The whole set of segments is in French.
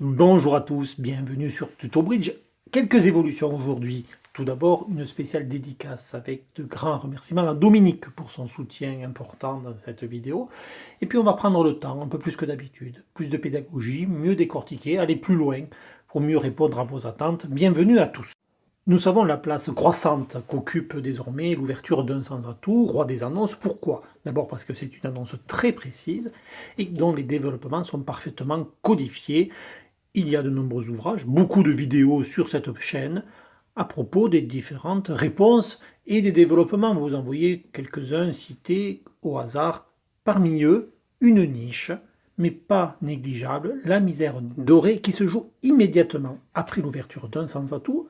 Bonjour à tous, bienvenue sur Tuto Bridge. Quelques évolutions aujourd'hui. Tout d'abord, une spéciale dédicace avec de grands remerciements à Dominique pour son soutien important dans cette vidéo. Et puis on va prendre le temps, un peu plus que d'habitude. Plus de pédagogie, mieux décortiquer, aller plus loin pour mieux répondre à vos attentes. Bienvenue à tous. Nous savons la place croissante qu'occupe désormais l'ouverture d'un sans-atout, roi des annonces. Pourquoi? D'abord parce que c'est une annonce très précise et dont les développements sont parfaitement codifiés. Il y a de nombreux ouvrages, beaucoup de vidéos sur cette chaîne à propos des différentes réponses et des développements. Vous en voyez quelques-uns cités au hasard. Parmi eux, une niche, mais pas négligeable, la misère dorée qui se joue immédiatement après l'ouverture d'un sans-atout,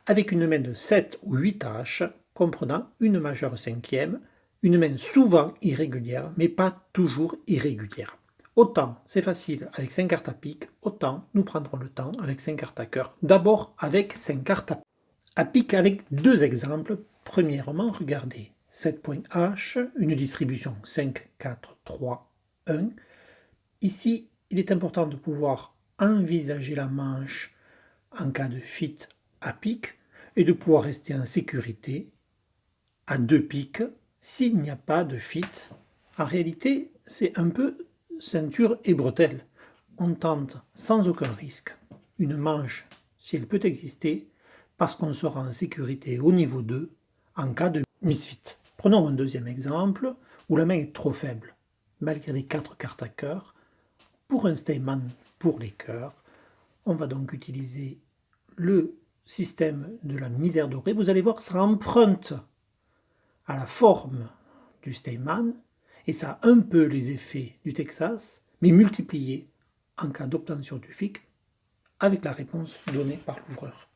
avec une main de 7 ou 8 tâches, comprenant une majeure cinquième, une main souvent irrégulière, mais pas toujours irrégulière. Autant c'est facile avec 5 cartes à pique, autant nous prendrons le temps avec 5 cartes à cœur. D'abord avec 5 cartes à pique avec deux exemples. Premièrement, regardez 7 points H, une distribution 5, 4, 3, 1. Ici, il est important de pouvoir envisager la manche en cas de fit à pique et de pouvoir rester en sécurité à deux piques s'il n'y a pas de fit. En réalité, c'est un peu ceinture et bretelles. On tente sans aucun risque une manche, si elle peut exister, parce qu'on sera en sécurité au niveau 2 en cas de misfit. Prenons un deuxième exemple où la main est trop faible, malgré les 4 cartes à cœur. Pour un Steinman pour les cœurs, on va donc utiliser le système de la misère dorée. Vous allez voir que ça emprunte à la forme du Steinman, et ça a un peu les effets du Texas, mais multiplié en cas d'obtention du FIC avec la réponse donnée par l'ouvreur.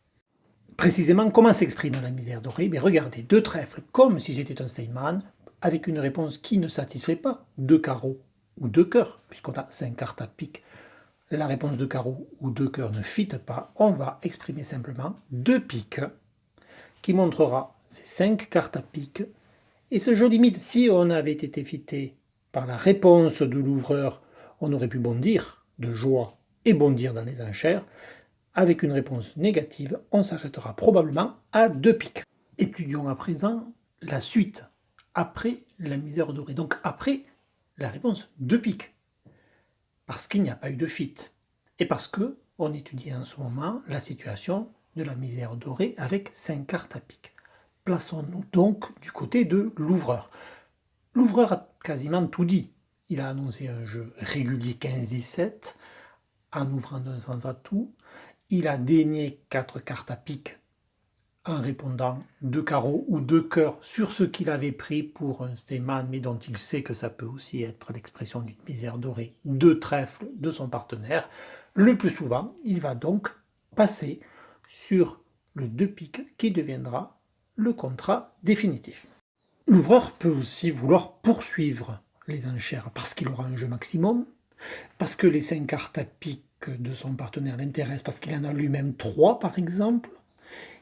Précisément, comment s'exprime la misère dorée? Regardez, deux trèfles comme si c'était un Steinman, avec une réponse qui ne satisfait pas, deux carreaux ou deux cœurs, puisqu'on a 5 cartes à pique. La réponse de carreau ou de cœur ne fit pas, on va exprimer simplement deux piques, qui montrera ces 5 cartes à pique. Et ce jeu limite, si on avait été fité par la réponse de l'ouvreur, on aurait pu bondir de joie et bondir dans les enchères. Avec une réponse négative, on s'arrêtera probablement à deux piques. Étudions à présent la suite, après la misère dorée, donc après la réponse deux piques, parce qu'il n'y a pas eu de fit, et parce que on étudie en ce moment la situation de la misère dorée avec 5 cartes à pique. Plaçons-nous donc du côté de l'ouvreur. L'ouvreur a quasiment tout dit. Il a annoncé un jeu régulier 15-17 en ouvrant d'un sans-atout. Il a dénié 4 cartes à pique en répondant 2 carreaux ou 2 cœurs sur ce qu'il avait pris pour un Steinman, mais dont il sait que ça peut aussi être l'expression d'une misère dorée, 2 trèfles de son partenaire. Le plus souvent, il va donc passer sur le 2 piques qui deviendra le contrat définitif. L'ouvreur peut aussi vouloir poursuivre les enchères parce qu'il aura un jeu maximum, parce que les 5 cartes à pique de son partenaire l'intéressent, parce qu'il en a lui-même 3 par exemple.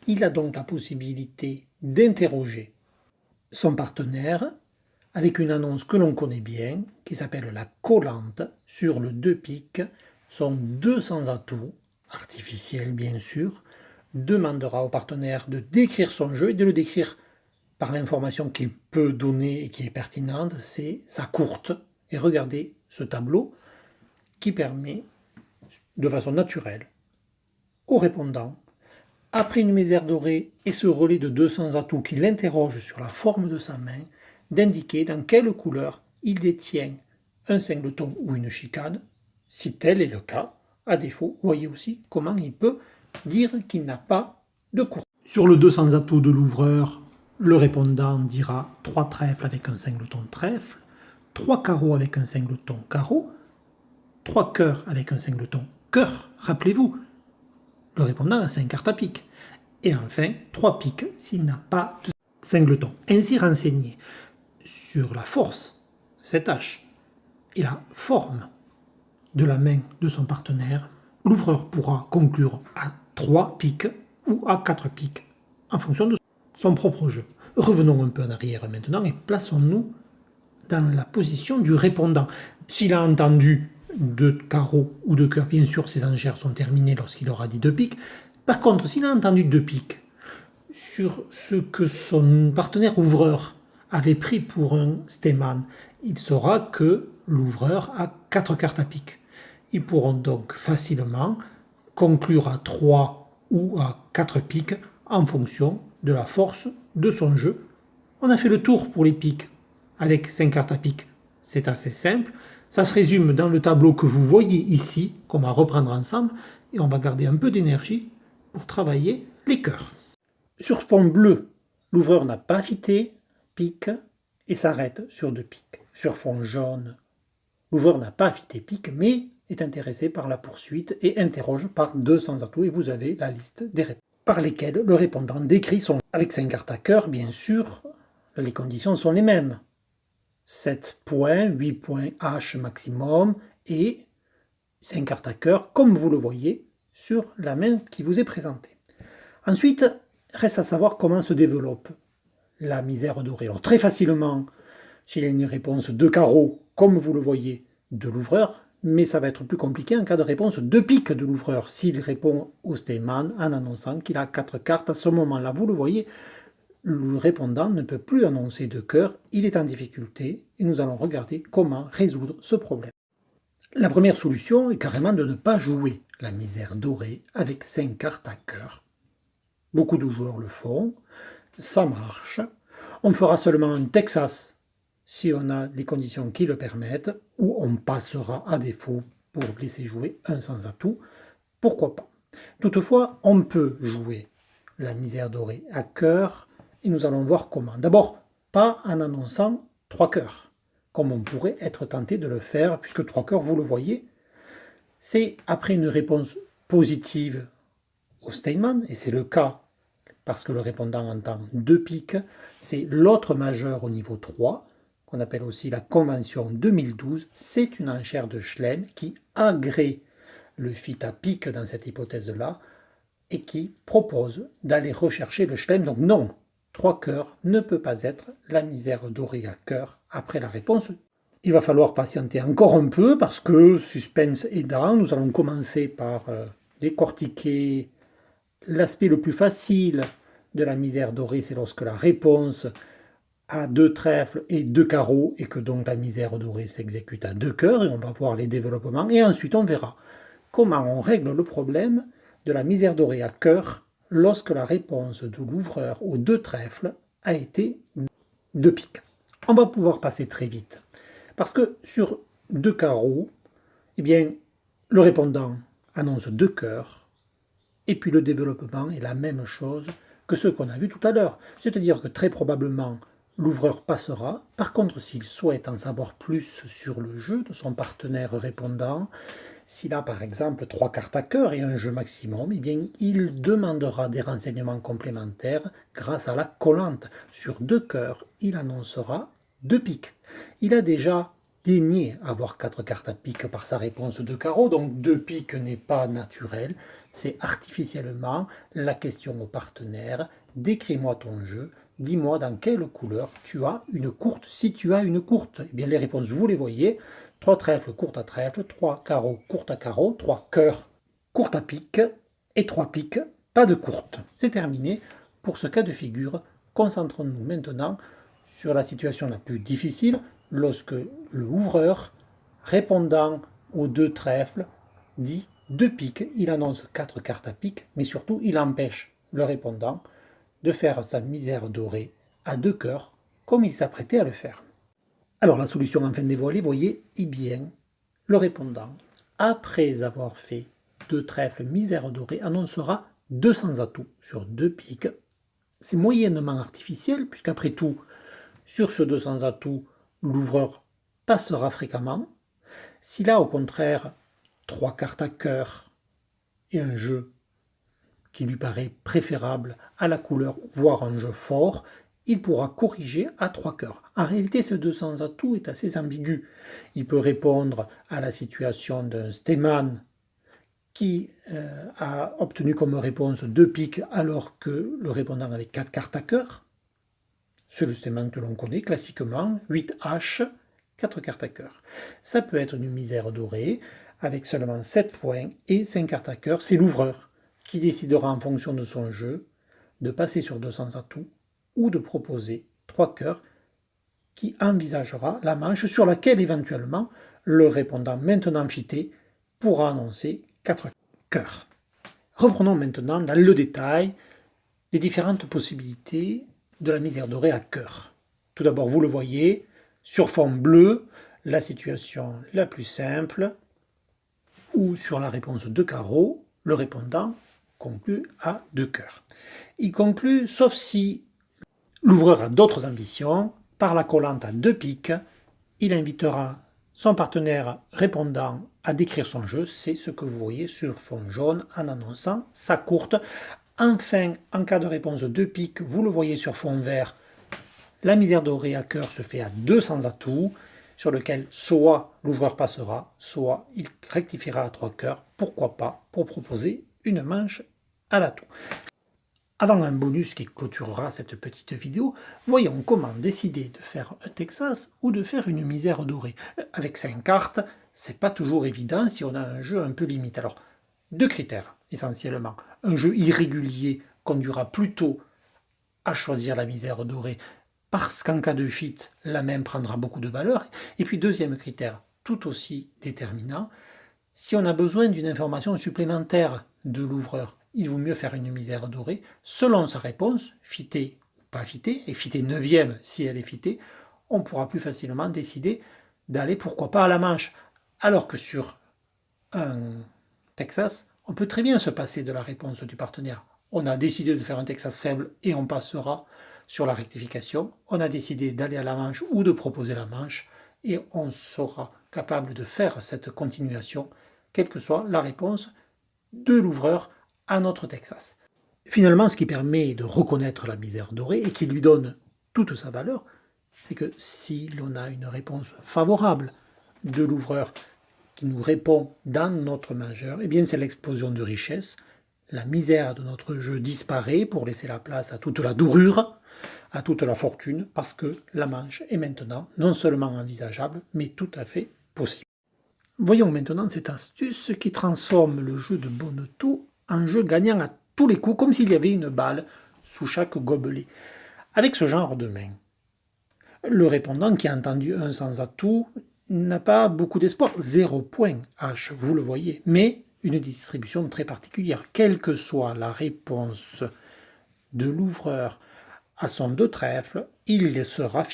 Il a donc la possibilité d'interroger son partenaire avec une annonce que l'on connaît bien, qui s'appelle la collante sur le 2 piques. Son 200 atouts, artificiels bien sûr, demandera au partenaire de décrire son jeu et de le décrire par l'information qu'il peut donner et qui est pertinente, c'est sa courte. Et regardez ce tableau qui permet, de façon naturelle, au répondant, après une misère dorée et ce relais de 200 atouts qui l'interroge sur la forme de sa main, d'indiquer dans quelle couleur il détient un singleton ou une chicane, si tel est le cas. À défaut, voyez aussi comment il peut dire qu'il n'a pas de courte. Sur le 200 atouts de l'ouvreur, le répondant dira 3 trèfles avec un singleton trèfle, 3 carreaux avec un singleton carreau, 3 cœurs avec un singleton cœur, rappelez-vous. Le répondant a 5 cartes à pique. Et enfin, 3 piques s'il n'a pas de singleton. Ainsi renseigné sur la force, cette hache, et la forme de la main de son partenaire, l'ouvreur pourra conclure à 3 piques ou à 4 piques, en fonction de son propre jeu. Revenons un peu en arrière maintenant et plaçons-nous dans la position du répondant. S'il a entendu de carreaux ou de cœurs, bien sûr, ses enchères sont terminées lorsqu'il aura dit 2 piques. Par contre, s'il a entendu 2 piques sur ce que son partenaire ouvreur avait pris pour un Steinman, il saura que l'ouvreur a 4 cartes à pique. Ils pourront donc facilement conclure à 3 ou à 4 piques en fonction de la force de son jeu. On a fait le tour pour les piques avec 5 cartes à pique. C'est assez simple. Ça se résume dans le tableau que vous voyez ici, qu'on va reprendre ensemble, et on va garder un peu d'énergie pour travailler les cœurs. Sur fond bleu, l'ouvreur n'a pas fité, pique, et s'arrête sur 2 piques. Sur fond jaune, l'ouvreur n'a pas fité pique, mais est intéressé par la poursuite et interroge par 200 atouts, et vous avez la liste des réponses par lesquelles le répondant décrit son... Avec 5 cartes à cœur, bien sûr, les conditions sont les mêmes. 7 points, 8 points H maximum, et 5 cartes à cœur, comme vous le voyez, sur la main qui vous est présentée. Ensuite, reste à savoir comment se développe la misère dorée. Alors, très facilement, s'il y a une réponse de carreau, comme vous le voyez, de l'ouvreur, mais ça va être plus compliqué en cas de réponse de pique de l'ouvreur, s'il répond au Steinman en annonçant qu'il a 4 cartes. À ce moment-là, vous le voyez, le répondant ne peut plus annoncer de cœur, il est en difficulté, et nous allons regarder comment résoudre ce problème. La première solution est carrément de ne pas jouer la misère dorée avec 5 cartes à cœur. Beaucoup de joueurs le font, ça marche. On fera seulement un Texas si on a les conditions qui le permettent, ou on passera à défaut pour laisser jouer un sans atout, pourquoi pas. Toutefois, on peut jouer la misère dorée à cœur, et nous allons voir comment. D'abord, pas en annonçant 3 cœurs, comme on pourrait être tenté de le faire, puisque 3 cœurs, vous le voyez, c'est après une réponse positive au Steinman, et c'est le cas parce que le répondant entend 2 piques, c'est l'autre majeur au niveau 3, qu'on appelle aussi la convention 2012, c'est une enchère de Schlem qui agrée le fit à pique dans cette hypothèse-là, et qui propose d'aller rechercher le Schlem. Donc non, 3 cœurs ne peut pas être la misère dorée à cœur après la réponse. Il va falloir patienter encore un peu parce que, suspense aidant, nous allons commencer par décortiquer l'aspect le plus facile de la misère dorée, c'est lorsque la réponse a 2 trèfles et 2 carreaux, et que donc la misère dorée s'exécute à 2 cœurs, et on va voir les développements, et ensuite on verra comment on règle le problème de la misère dorée à cœur lorsque la réponse de l'ouvreur aux 2 trèfles a été 2 piques. On va pouvoir passer très vite, parce que sur 2 carreaux, eh bien, le répondant annonce 2 cœurs, et puis le développement est la même chose que ce qu'on a vu tout à l'heure. C'est-à-dire que très probablement, l'ouvreur passera. Par contre, s'il souhaite en savoir plus sur le jeu de son partenaire répondant, s'il a par exemple 3 cartes à cœur et un jeu maximum, eh bien, il demandera des renseignements complémentaires grâce à la collante. Sur 2 cœurs, il annoncera 2 piques. Il a déjà daigné avoir 4 cartes à pique par sa réponse de carreau, donc 2 piques n'est pas naturel, c'est artificiellement la question au partenaire, décris-moi ton jeu, dis-moi dans quelle couleur tu as une courte, si tu as une courte. Eh bien les réponses, vous les voyez, 3 trèfles courtes à trèfle, 3 carreaux courtes à carreau, 3 cœurs courtes à pique, et 3 piques, pas de courte. C'est terminé pour ce cas de figure. Concentrons-nous maintenant sur la situation la plus difficile, lorsque le ouvreur, répondant aux 2 trèfles, dit 2 piques, il annonce 4 cartes à pique, mais surtout il empêche le répondant de faire sa misère dorée à 2 cœurs, comme il s'apprêtait à le faire. Alors la solution enfin dévoilée, voyez, eh bien, le répondant, après avoir fait 2 trèfles misère dorée, annoncera 200 atouts sur 2 piques. C'est moyennement artificiel, puisqu'après tout, sur ce 200 atouts, l'ouvreur passera fréquemment. S'il a au contraire 3 cartes à cœur et un jeu qui lui paraît préférable à la couleur, voire un jeu fort, il pourra corriger à 3 cœurs. En réalité, ce 200 atouts est assez ambigu. Il peut répondre à la situation d'un Steinman qui a obtenu comme réponse 2 piques alors que le répondant avait 4 cartes à cœur. C'est le Steinman que l'on connaît classiquement, 8H, 4 cartes à cœur. Ça peut être une misère dorée, avec seulement 7 points et 5 cartes à cœur. C'est l'ouvreur qui décidera en fonction de son jeu de passer sur 200 atouts ou de proposer 3 cœurs qui envisagera la manche sur laquelle éventuellement le répondant maintenant fité pourra annoncer 4 cœurs. Reprenons maintenant dans le détail les différentes possibilités de la misère dorée à cœur. Tout d'abord, vous le voyez, sur fond bleu, la situation la plus simple, où sur la réponse de carreau, le répondant conclut à 2 cœurs. Il conclut, sauf si l'ouvreur a d'autres ambitions, par la collante à 2 piques, il invitera son partenaire répondant à décrire son jeu, c'est ce que vous voyez sur fond jaune en annonçant sa courte. Enfin, en cas de réponse 2 piques, vous le voyez sur fond vert, la misère dorée à cœur se fait à 200 atouts, sur lequel soit l'ouvreur passera, soit il rectifiera à 3 cœurs, pourquoi pas, pour proposer une manche à l'atout. Avant un bonus qui clôturera cette petite vidéo, voyons comment décider de faire un Texas ou de faire une misère dorée. Avec 5 cartes, c'est pas toujours évident si on a un jeu un peu limite. Alors, 2 critères essentiellement. Un jeu irrégulier conduira plutôt à choisir la misère dorée parce qu'en cas de fit, la même prendra beaucoup de valeur. Et puis deuxième critère, tout aussi déterminant, si on a besoin d'une information supplémentaire de l'ouvreur, il vaut mieux faire une misère dorée selon sa réponse, fitée ou pas fitée, et fitée 9e si elle est fitée, on pourra plus facilement décider d'aller pourquoi pas à la manche. Alors que sur un Texas, on peut très bien se passer de la réponse du partenaire. On a décidé de faire un Texas faible et on passera sur la rectification. On a décidé d'aller à la manche ou de proposer la manche et on sera capable de faire cette continuation, quelle que soit la réponse de l'ouvreur à notre Texas. Finalement, ce qui permet de reconnaître la misère dorée et qui lui donne toute sa valeur, c'est que si l'on a une réponse favorable de l'ouvreur qui nous répond dans notre majeur, eh bien c'est l'explosion de richesse. La misère de notre jeu disparaît pour laisser la place à toute la dorure, à toute la fortune, parce que la manche est maintenant non seulement envisageable, mais tout à fait possible. Voyons maintenant cette astuce qui transforme le jeu de Bonneteau en jeu gagnant à tous les coups, comme s'il y avait une balle sous chaque gobelet. Avec ce genre de main, le répondant qui a entendu un sans atout n'a pas beaucoup d'espoir. 0 point H, vous le voyez, mais une distribution très particulière. Quelle que soit la réponse de l'ouvreur à son 2 trèfle, il sera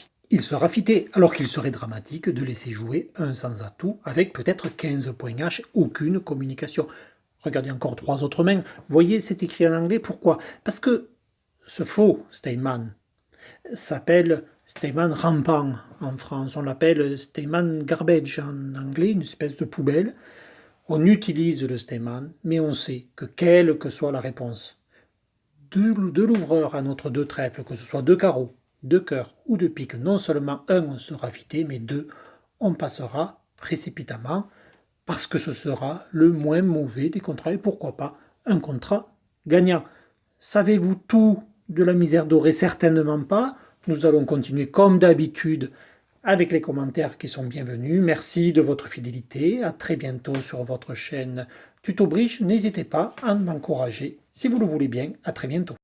fité, alors qu'il serait dramatique de laisser jouer un sans atout avec peut-être 15 points H, aucune communication. Regardez encore 3 autres mains. Voyez, c'est écrit en anglais. Pourquoi? Parce que ce faux Steinman s'appelle Steinman rampant en France. On l'appelle Steinman garbage en anglais, une espèce de poubelle. On utilise le Steinman, mais on sait que quelle que soit la réponse de l'ouvreur à notre 2 trèfles, que ce soit 2 carreaux, 2 cœurs ou 2 piques, non seulement un on sera fité, mais 2 on passera précipitamment parce que ce sera le moins mauvais des contrats et pourquoi pas un contrat gagnant. Savez-vous tout de la misère dorée? Certainement pas. Nous allons continuer comme d'habitude avec les commentaires qui sont bienvenus. Merci de votre fidélité. À très bientôt sur votre chaîne Tuto Bridge. N'hésitez pas à m'encourager si vous le voulez bien. À très bientôt.